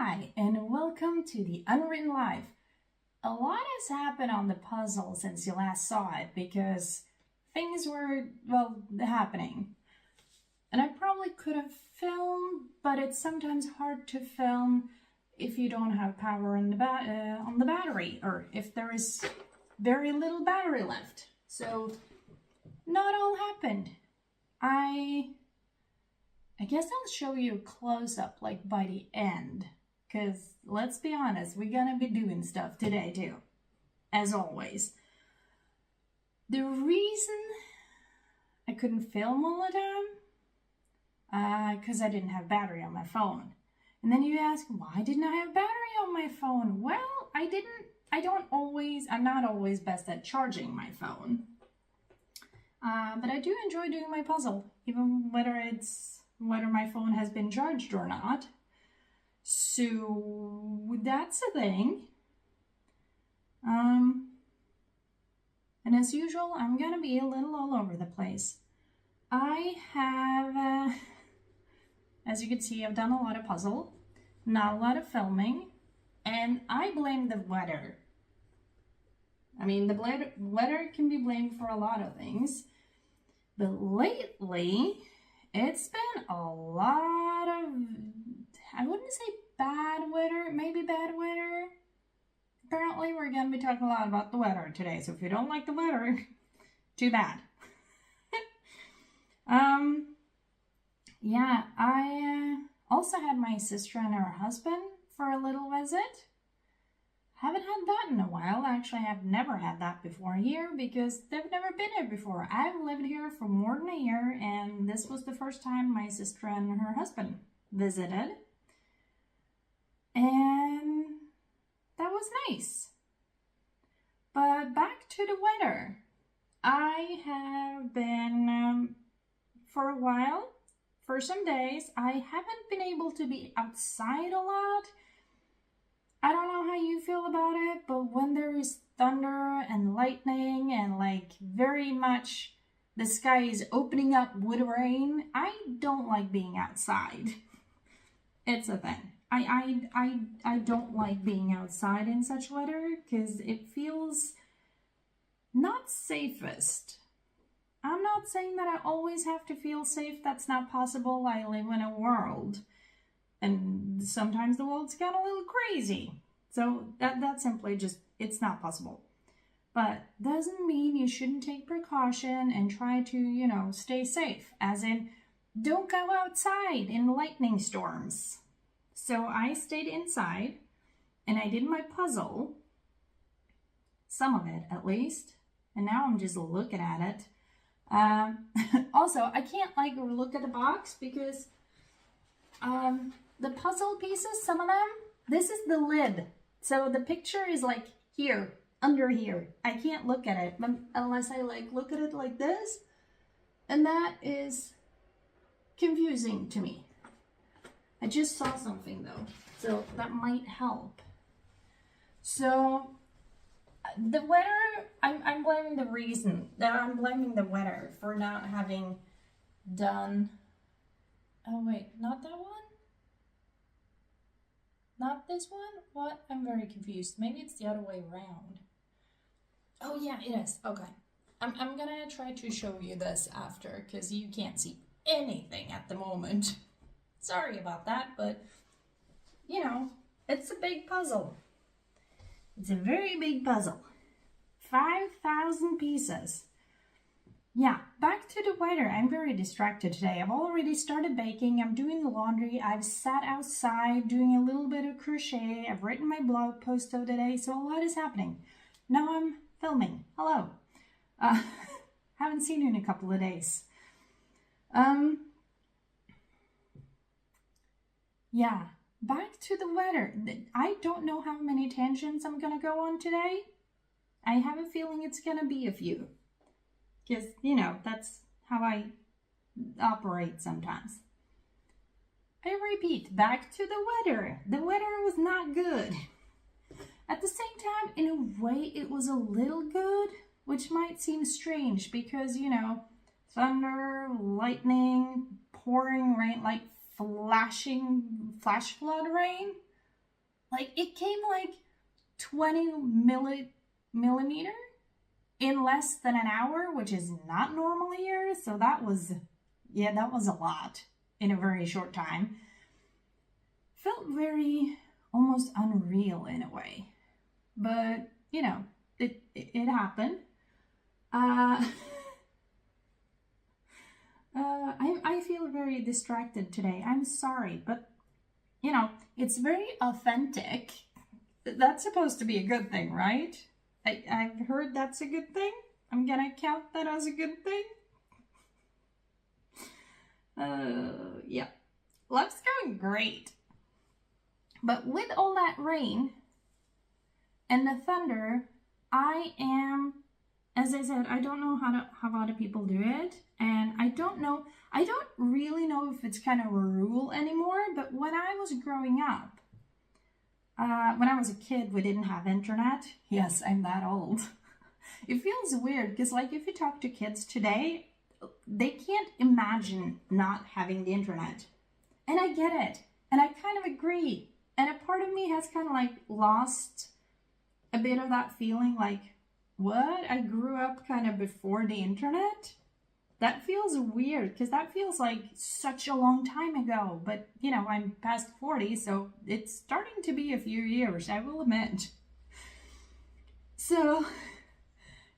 Hi, and welcome to the Unwritten Life. A lot has happened on the puzzle since you last saw it because things were, happening. And I probably could have filmed, but it's sometimes hard to film if you don't have power on the battery, or if there is very little battery left. So, not all happened. I guess I'll show you a close-up like by the end, because let's be honest, we're gonna be doing stuff today too, as always. The reason I couldn't film all the time, because I didn't have battery on my phone. And then you ask, why didn't I have battery on my phone? Well, I'm not always best at charging my phone. But I do enjoy doing my puzzle, even whether my phone has been charged or not. So that's a thing. And as usual, I'm gonna be a little all over the place. I have, as you can see, I've done a lot of puzzle, not a lot of filming, and I blame the weather. I mean, the weather can be blamed for a lot of things, but lately, it's been a lot of, I wouldn't say bad weather, maybe bad weather. Apparently, we're going to be talking a lot about the weather today, so if you don't like the weather, too bad. Yeah, I also had my sister and her husband for a little visit. Haven't had that in a while. Actually, I've never had that before here because they've never been here before. I've lived here for more than a year, and this was the first time my sister and her husband visited. And that was nice. But back to the weather. I have been, for a while, for some days, I haven't been able to be outside a lot. I don't know how you feel about it, but when there is thunder and lightning and like very much the sky is opening up with rain, I don't like being outside. It's a thing. I don't like being outside in such weather because it feels not safest. I'm not saying that I always have to feel safe. That's not possible. I live in a world. And sometimes the world's got a little crazy. So that's simply just, it's not possible. But doesn't mean you shouldn't take precaution and try to, stay safe. As in, don't go outside in lightning storms. So I stayed inside and I did my puzzle. Some of it, at least. And now I'm just looking at it. Also, I can't look at the box because the puzzle pieces, some of them, this is the lid. So the picture is like here, under here. I can't look at it unless I look at it like this. And that is confusing to me. I just saw something though, so that might help. So the weather, I'm blaming the weather for not having done, oh wait, not that one? Not this one? What? I'm very confused. Maybe it's the other way around. Oh yeah, it is. Okay. I'm gonna try to show you this after because you can't see anything at the moment. Sorry about that, but it's a big puzzle. It's a very big puzzle. 5,000 pieces. Yeah, back to the weather. I'm very distracted today. I've already started baking. I'm doing the laundry. I've sat outside doing a little bit of crochet. I've written my blog post today, so a lot is happening. Now I'm filming. Hello. Haven't seen you in a couple of days. Yeah, back to the weather. I don't know how many tangents I'm going to go on today. I have a feeling it's going to be a few. Because, that's how I operate sometimes. I repeat, back to the weather. The weather was not good. At the same time, in a way, it was a little good, which might seem strange because, thunder, lightning, pouring rain, like flash flood rain. Like it came like 20 millimeter in less than an hour, which is not normal here. So that was a lot in a very short time. Felt very almost unreal in a way, but you know, it happened. I feel very distracted today. I'm sorry, but you know, it's very authentic. That's supposed to be a good thing, right? I've heard that's a good thing. I'm gonna count that as a good thing. Yeah, life's going great. But with all that rain and the thunder, I am, as I said, I don't know how other people do it. And I don't really know if it's kind of a rule anymore, but when I was growing up, when I was a kid, we didn't have internet. Yes, I'm that old. It feels weird because like if you talk to kids today, they can't imagine not having the internet. And I get it. And I kind of agree. And a part of me has kind of like lost a bit of that feeling like, what? I grew up kind of before the internet? That feels weird because that feels like such a long time ago. But, you know, I'm past 40, so it's starting to be a few years, I will admit. So,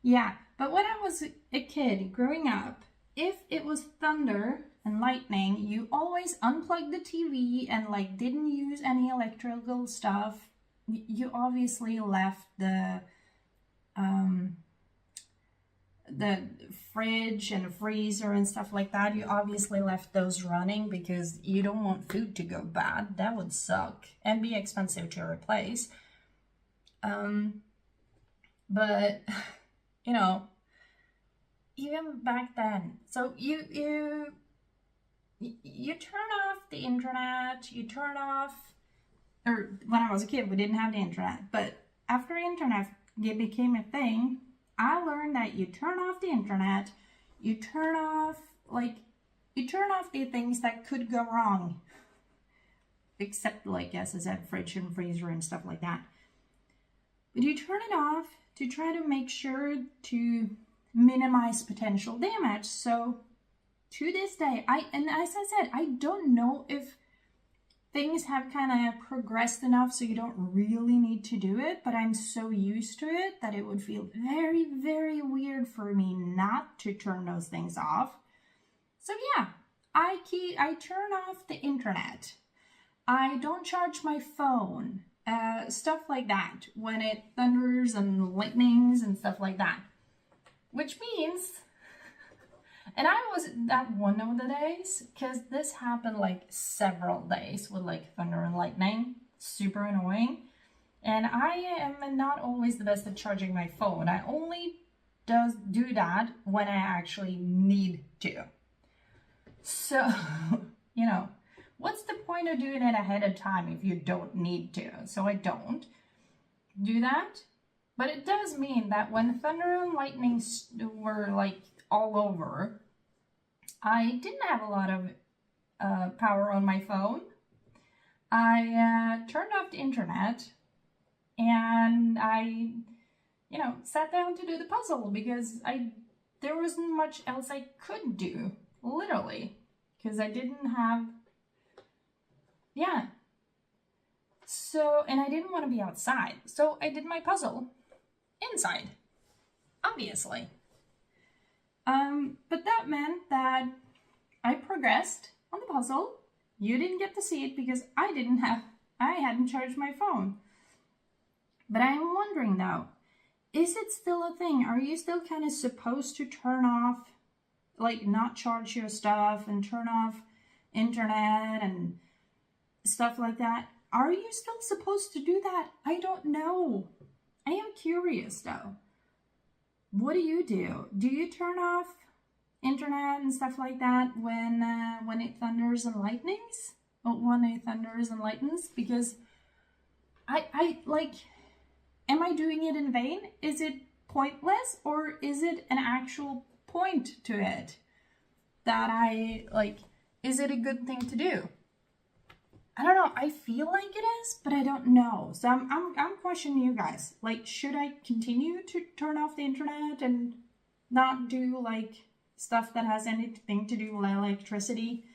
yeah. But when I was a kid growing up, if it was thunder and lightning, you always unplugged the TV and like didn't use any electrical stuff. You obviously left the fridge and freezer and stuff like that. You obviously left those running because you don't want food to go bad. That would suck and be expensive to replace. But you know, even back then, so you turn off the internet, you turn off, or when I was a kid, we didn't have the internet, but after internet became a thing, I learned that you turn off the internet, you turn off the things that could go wrong, except like, as I said, fridge and freezer and stuff like that. But you turn it off to try to make sure to minimize potential damage. So to this day, and as I said, I don't know if things have kind of progressed enough so you don't really need to do it, but I'm so used to it that it would feel very, very weird for me not to turn those things off. So yeah, I turn off the internet. I don't charge my phone, stuff like that, when it thunders and lightnings and stuff like that. Which means, and I was that one of the days, because this happened like several days with like thunder and lightning, super annoying. And I am not always the best at charging my phone. I only do that when I actually need to. So, you know, what's the point of doing it ahead of time if you don't need to? So I don't do that. But it does mean that when thunder and lightning were like all over, I didn't have a lot of power on my phone. I turned off the internet and I, you know, sat down to do the puzzle because there wasn't much else I could do, literally, because I didn't have, yeah. So, and I didn't want to be outside, so I did my puzzle inside, obviously. But that meant that I progressed on the puzzle. You didn't get to see it because I hadn't charged my phone. But I'm wondering though, is it still a thing? Are you still kind of supposed to turn off, like not charge your stuff and turn off internet and stuff like that? Are you still supposed to do that? I don't know. I am curious though. What do you do? Do you turn off internet and stuff like that when it thunders and lightnings? When it thunders and lightens? Because I like, am I doing it in vain? Is it pointless, or is it an actual point to it that I like? Is it a good thing to do? I don't know. I feel like it is, but I don't know. So I'm questioning you guys. Like, should I continue to turn off the internet and not do like stuff that has anything to do with electricity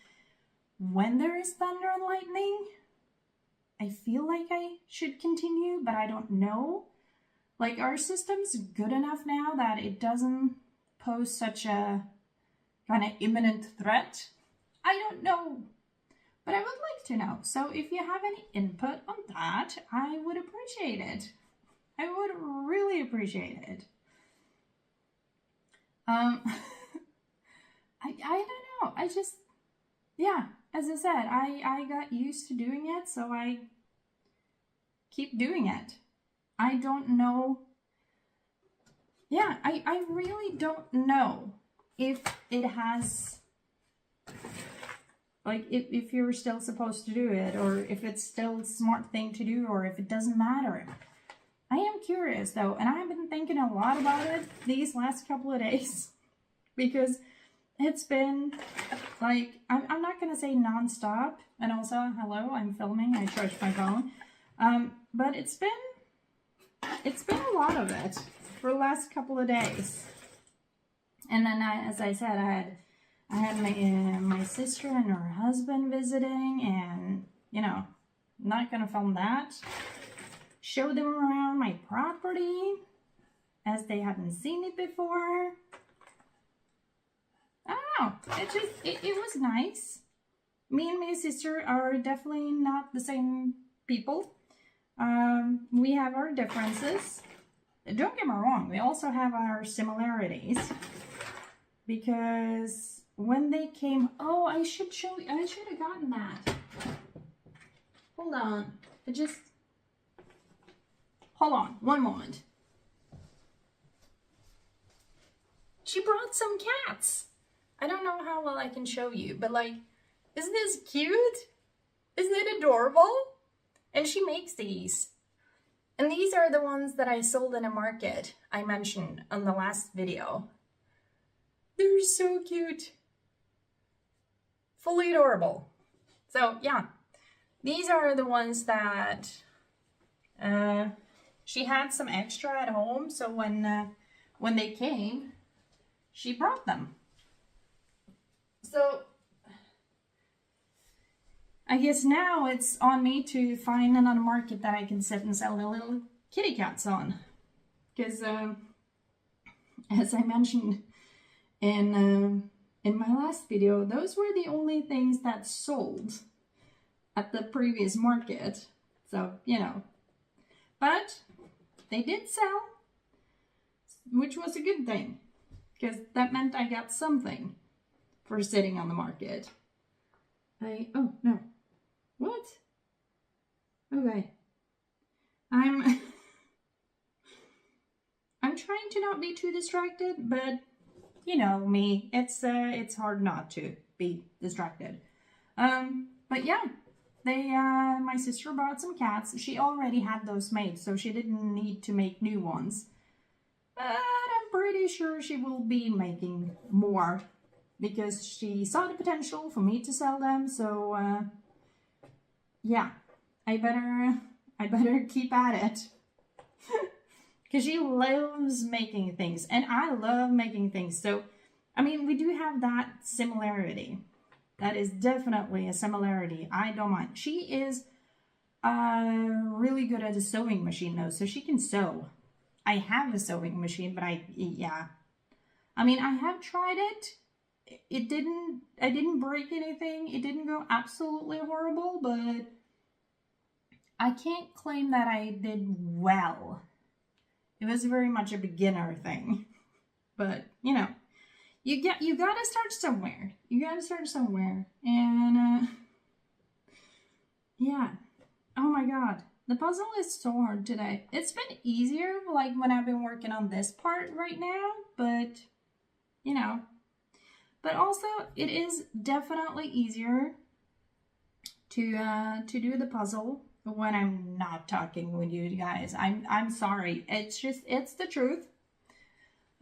when there is thunder and lightning? I feel like I should continue, but I don't know. Like, our system's good enough now that it doesn't pose such a kind of imminent threat. I don't know. But I would like to know. So if you have any input on that, I would appreciate it. I would really appreciate it. I don't know. I just, yeah, as I said, I got used to doing it, so I keep doing it. I don't know. Yeah, I really don't know if it has, like, if you're still supposed to do it, or if it's still a smart thing to do, or if it doesn't matter. I am curious, though, and I've been thinking a lot about it these last couple of days, because it's been, like, I'm not going to say non-stop, and also, hello, I'm filming, I charged my phone, but it's been a lot of it for the last couple of days. And then, as I said, I had my sister and her husband visiting, and, you know, I'm not going to film that. Show them around my property, as they hadn't seen it before. I don't know, it was nice. Me and my sister are definitely not the same people. We have our differences. Don't get me wrong, we also have our similarities. Because when they came, oh, I should have gotten that. Hold on, hold on, one moment. She brought some cats. I don't know how well I can show you, but like, isn't this cute? Isn't it adorable? And she makes these. And these are the ones that I sold in a market I mentioned on the last video. They're so cute. Fully adorable. So yeah, these are the ones that she had some extra at home. So when they came, she brought them. So I guess now it's on me to find another market that I can sit and sell the little kitty cats on. Because as I mentioned in my last video, those were the only things that sold at the previous market. So, you know, but they did sell, which was a good thing, because that meant I got something for sitting on the market. Oh no, what? Okay, I'm trying to not be too distracted, but you know me, it's hard not to be distracted. But yeah, my sister bought some cats. She already had those made, so she didn't need to make new ones. But I'm pretty sure she will be making more, because she saw the potential for me to sell them. So yeah, I better keep at it. Because she loves making things, and I love making things. So, I mean, we do have that similarity. That is definitely a similarity. I don't mind. She is really good at a sewing machine, though, so she can sew. I have a sewing machine, but yeah. I mean, I have tried it. I didn't break anything. It didn't go absolutely horrible, but I can't claim that I did well. It was very much a beginner thing. But, you know, you gotta start somewhere. You gotta start somewhere. And, yeah. Oh my god. The puzzle is so hard today. It's been easier, like, when I've been working on this part right now. But, you know. But also, it is definitely easier to do the puzzle when I'm not talking with you guys. I'm sorry. It's the truth.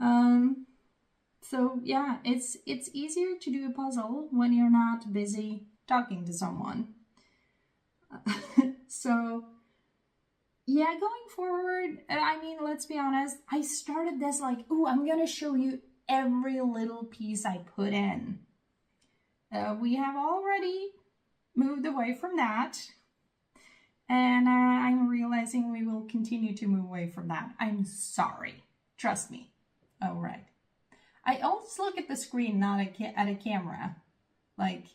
So yeah, it's easier to do a puzzle when you're not busy talking to someone. So yeah, going forward, I mean, let's be honest, I started this like, oh, I'm gonna show you every little piece I put in. We have already moved away from that, and I'm realizing we will continue to move away from that. I'm sorry, trust me. All right. I always look at the screen, not at a camera. Like,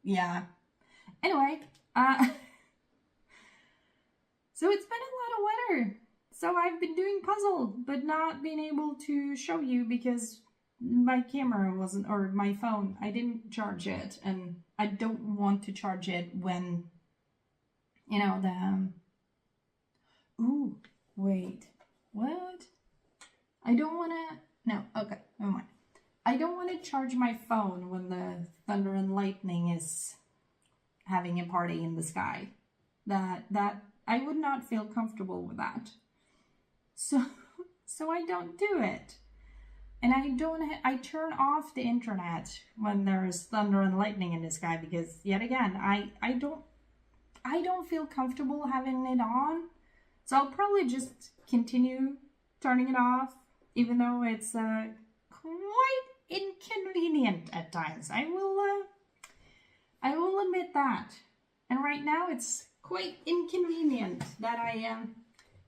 yeah. Anyway, so it's been a lot of weather. So I've been doing puzzle, but not being able to show you because my camera wasn't, or my phone, I didn't charge it. And I don't want to charge it when, you know, ooh, wait, what? I don't want to, no, okay, never mind. I don't want to charge my phone when the thunder and lightning is having a party in the sky. That I would not feel comfortable with that. So I don't do it. And I turn off the internet when there's thunder and lightning in the sky because yet again, I don't feel comfortable having it on. So I'll probably just continue turning it off, even though it's quite inconvenient at times. I will admit that. And right now it's quite inconvenient that I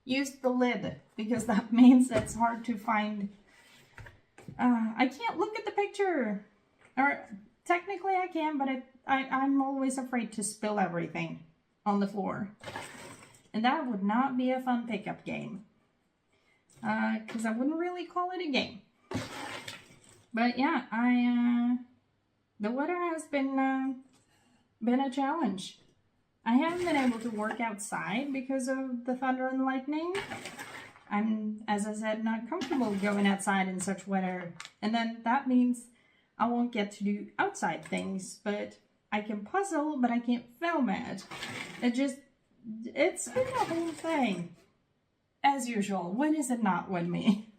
used the lid because that means it's hard to find. I can't look at the picture. Or technically I can, but I'm always afraid to spill everything on the floor. And that would not be a fun pickup game. Because I wouldn't really call it a game. But yeah, the weather has been a challenge. I haven't been able to work outside because of the thunder and lightning. I'm, as I said, not comfortable going outside in such weather. And then that means I won't get to do outside things, but I can puzzle, but I can't film it. It's been a whole thing. As usual, when is it not with me?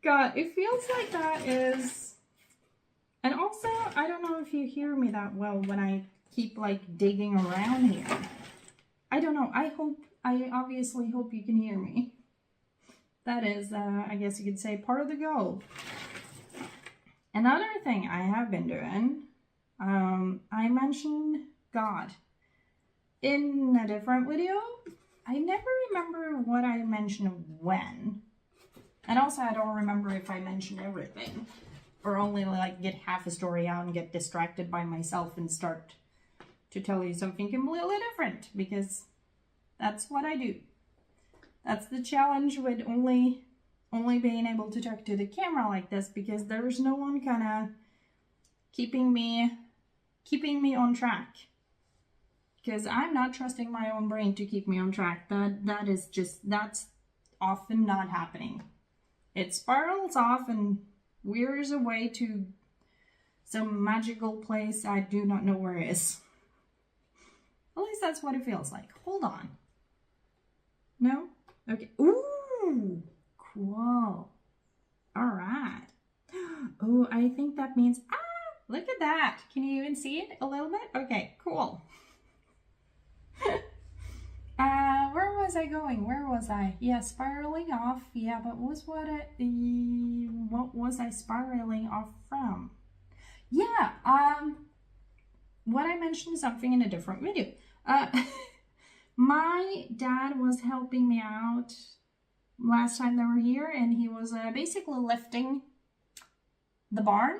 God, it feels like that is... And also, I don't know if you hear me that well when I keep like digging around here. I don't know. I obviously hope you can hear me. That is, I guess you could say, part of the goal. Another thing I have been doing, I mentioned God in a different video. I never remember what I mentioned when. And also I don't remember if I mentioned everything. Or only like get half a story out and get distracted by myself and start to tell you something completely different. Because that's what I do. That's the challenge with only being able to talk to the camera like this, because there's no one kind of keeping me on track. Because I'm not trusting my own brain to keep me on track. That's often not happening. It spirals off and veers away to some magical place I do not know where it is. At least that's what it feels like. Hold on. No? Okay. Ooh! Cool. Alright. Oh, I think that means... Ah! Look at that. Can you even see it a little bit? Okay, cool. Where was I going? Where was I? Yeah, spiraling off. Yeah, but what was I spiraling off from? Yeah, what I mentioned something in a different video. My dad was helping me out last time they were here, and he was basically lifting the barn.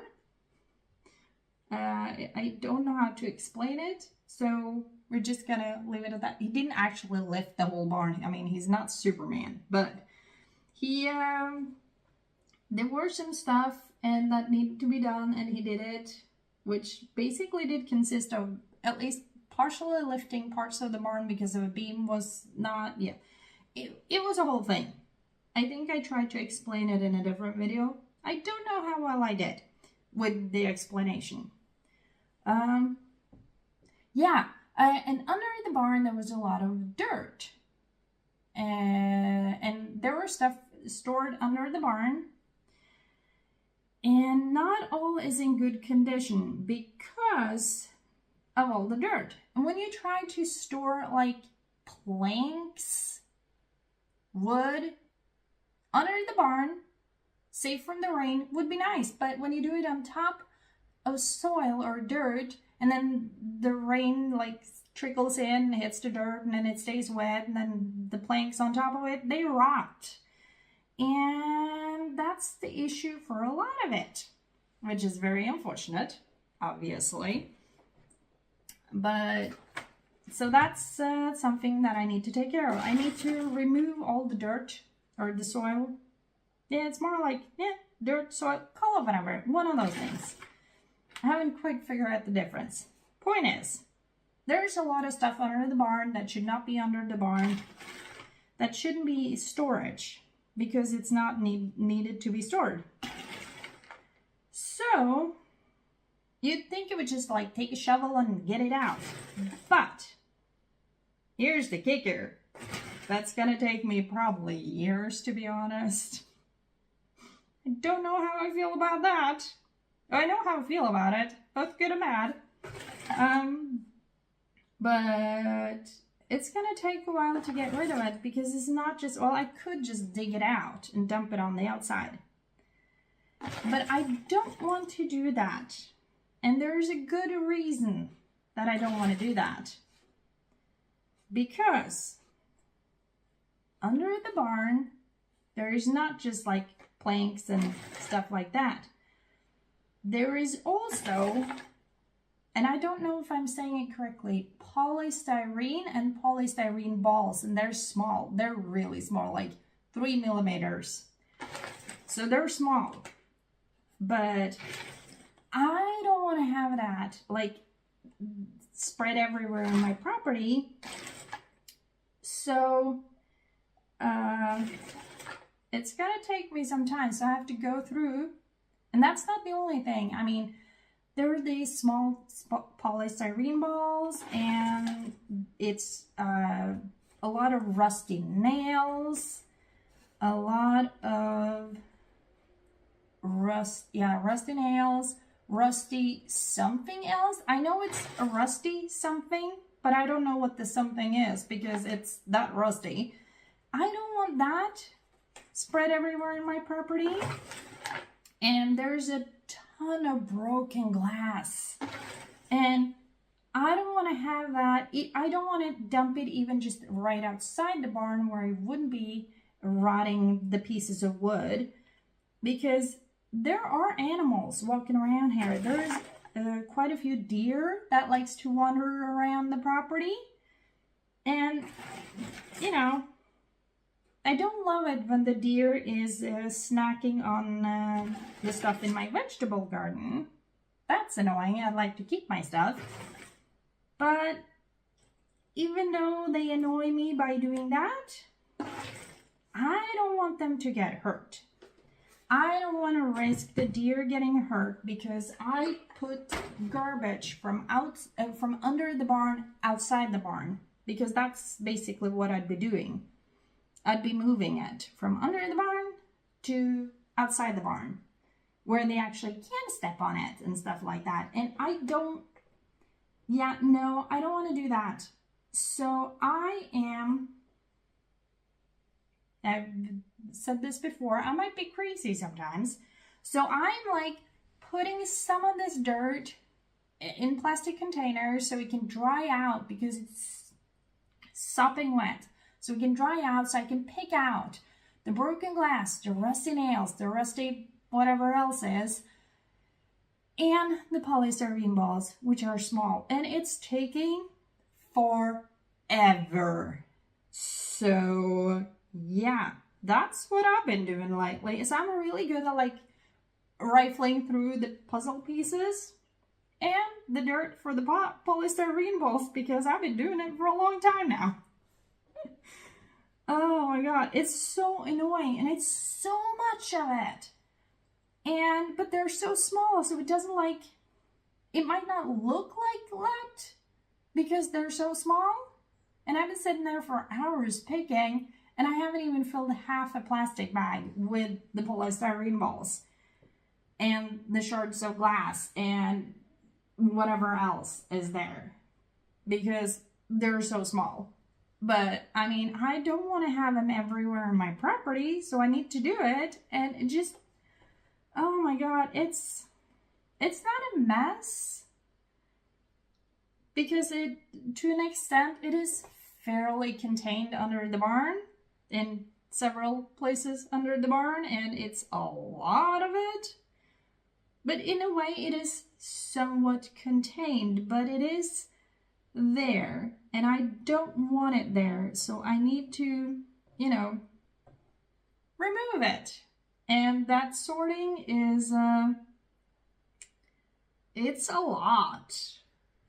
I don't know how to explain it, so we're just gonna leave it at that. He didn't actually lift the whole barn. I mean, he's not Superman, but he, there were some stuff and that needed to be done, and he did it, which basically did consist of at least partially lifting parts of the barn because of a beam was not, yeah. It was a whole thing. I think I tried to explain it in a different video. I don't know how well I did with the explanation. Yeah, and under the barn there was a lot of dirt. And there were stuff stored under the barn. And not all is in good condition because of all the dirt. And when you try to store like planks, wood, under the barn, safe from the rain, would be nice. But when you do it on top of soil or dirt, and then the rain like trickles in, hits the dirt, and then it stays wet, and then the planks on top of it, they rot. And that's the issue for a lot of it, which is very unfortunate, obviously. But so that's something that I need to take care of. I need to remove all the dirt or the soil. Yeah, it's more like, dirt, soil, call it whatever. One of those things. I haven't quite figured out the difference. Point is, there's a lot of stuff under the barn that should not be under the barn. That shouldn't be storage because it's not needed to be stored. So, you'd think it would just like take a shovel and get it out. But, here's the kicker. That's gonna take me probably years, to be honest. I don't know how I feel about that. I know how I feel about it, both good and bad. But it's gonna take a while to get rid of it because it's not just, well, I could just dig it out and dump it on the outside. But I don't want to do that. And there's a good reason that I don't want to do that. Because under the barn, there is not just like planks and stuff like that. There is also, and I don't know if I'm saying it correctly, polystyrene and polystyrene balls. And they're small. They're really small, like 3 millimeters. So they're small. But I don't want to have that like spread everywhere on my property. So it's gonna take me some time. So I have to go through, and that's not the only thing. I mean, there are these small polystyrene balls, and it's a lot of rusty nails, a lot of rusty nails, rusty something else. I know it's a rusty something, but I don't know what the something is because it's that rusty. I don't want that spread everywhere in my property. And there's a ton of broken glass. And I don't want to have that. I don't want to dump it even just right outside the barn where it wouldn't be rotting the pieces of wood. Because there are animals walking around here. There's quite a few deer that likes to wander around the property. And, you know, I don't love it when the deer is snacking on the stuff in my vegetable garden. That's annoying. I like to keep my stuff. But even though they annoy me by doing that, I don't want them to get hurt. I don't want to risk the deer getting hurt because I put garbage from under the barn outside the barn, because that's basically what I'd be doing. I'd be moving it from under the barn to outside the barn where they actually can step on it and stuff like that. And I don't want to do that. So I've said this before, I might be crazy sometimes. So I'm like putting some of this dirt in plastic containers so it can dry out because it's sopping wet. So it can dry out so I can pick out the broken glass, the rusty nails, the rusty whatever else is, and the polystyrene balls, which are small. And it's taking forever. So yeah, that's what I've been doing lately. Is I'm really good at like rifling through the puzzle pieces and the dirt for the polystyrene balls because I've been doing it for a long time now. Oh my god, it's so annoying, and it's so much of it. But they're so small, so it doesn't like, it might not look like that because they're so small. And I've been sitting there for hours picking, and I haven't even filled half a plastic bag with the polystyrene balls and the shards of glass and whatever else is there because they're so small. But I mean, I don't want to have them everywhere on my property, so I need to do it. And it just, oh my God, it's not a mess because it, to an extent, it is fairly contained under the barn in several places under the barn, and it's a lot of it. But in a way, it is somewhat contained, but it is there, and I don't want it there, so I need to, remove it. And that sorting is, it's a lot.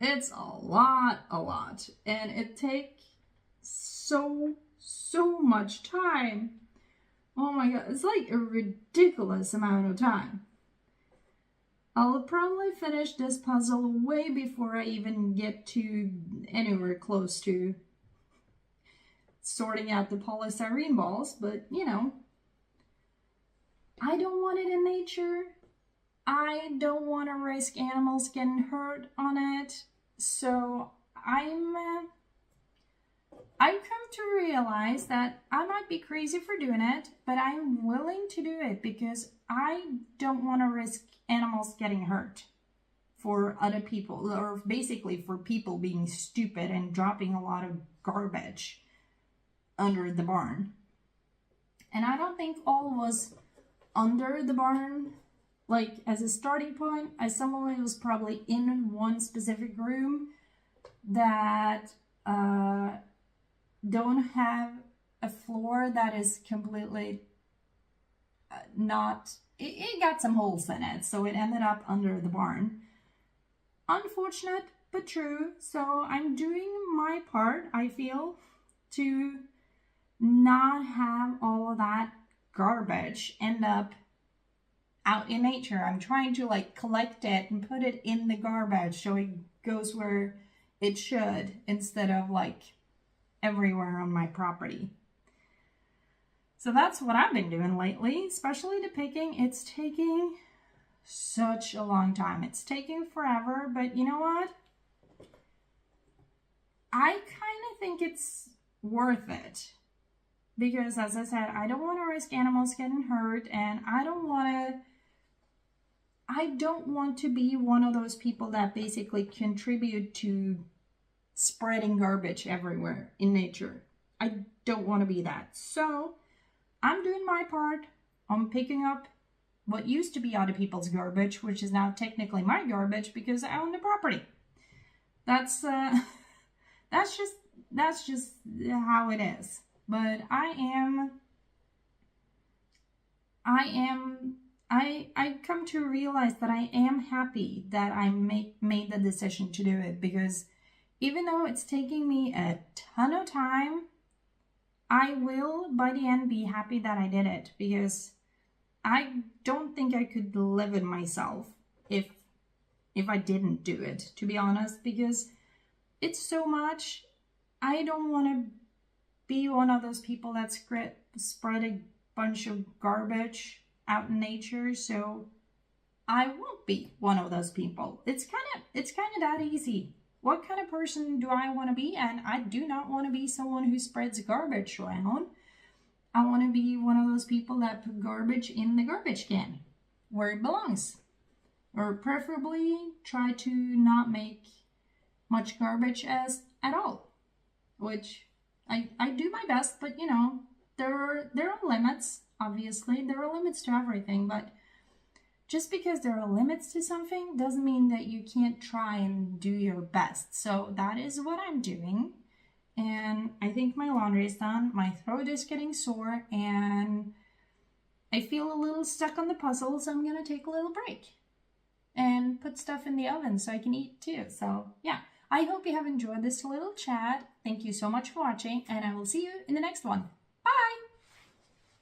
It's a lot. And it takes so much time. Oh my God, it's like a ridiculous amount of time. I'll probably finish this puzzle way before I even get to anywhere close to sorting out the polystyrene balls, but I don't want it in nature. I don't want to risk animals getting hurt on it. So I've come to realize that I might be crazy for doing it, but I'm willing to do it because I don't want to risk animals getting hurt for other people, or basically for people being stupid and dropping a lot of garbage under the barn. And I don't think all of us under the barn, like as a starting point, someone was probably in one specific room that don't have a floor that is completely not, it got some holes in it, so it ended up under the barn. Unfortunate, but true. So I'm doing my part, I feel, to not have all of that garbage end up out in nature. I'm trying to collect it and put it in the garbage so it goes where it should, instead of everywhere on my property. So that's what I've been doing lately, especially the picking. It's taking such a long time. It's taking forever, but you know what? I kind of think it's worth it. Because as I said, I don't want to risk animals getting hurt, and I don't want to be one of those people that basically contribute to spreading garbage everywhere in nature. I don't want to be that. So I'm doing my part. I'm picking up what used to be other people's garbage, which is now technically my garbage because I own the property. That's just how it is. But I come to realize that I am happy that I made the decision to do it, because even though it's taking me a ton of time, I will by the end be happy that I did it, because I don't think I could live with myself if I didn't do it, to be honest, because it's so much. I don't want to be one of those people that spread a bunch of garbage out in nature, so I won't be one of those people. It's kind of that easy. What kind of person do I want to be? And I do not want to be someone who spreads garbage around. I want to be one of those people that put garbage in the garbage can where it belongs, or preferably try to not make much garbage at all, which I do my best, but there are limits. Obviously, there are limits to everything, but just because there are limits to something doesn't mean that you can't try and do your best. So that is what I'm doing. And I think my laundry is done. My throat is getting sore, and I feel a little stuck on the puzzle, so I'm going to take a little break and put stuff in the oven so I can eat too. So yeah, I hope you have enjoyed this little chat. Thank you so much for watching, and I will see you in the next one. Bye!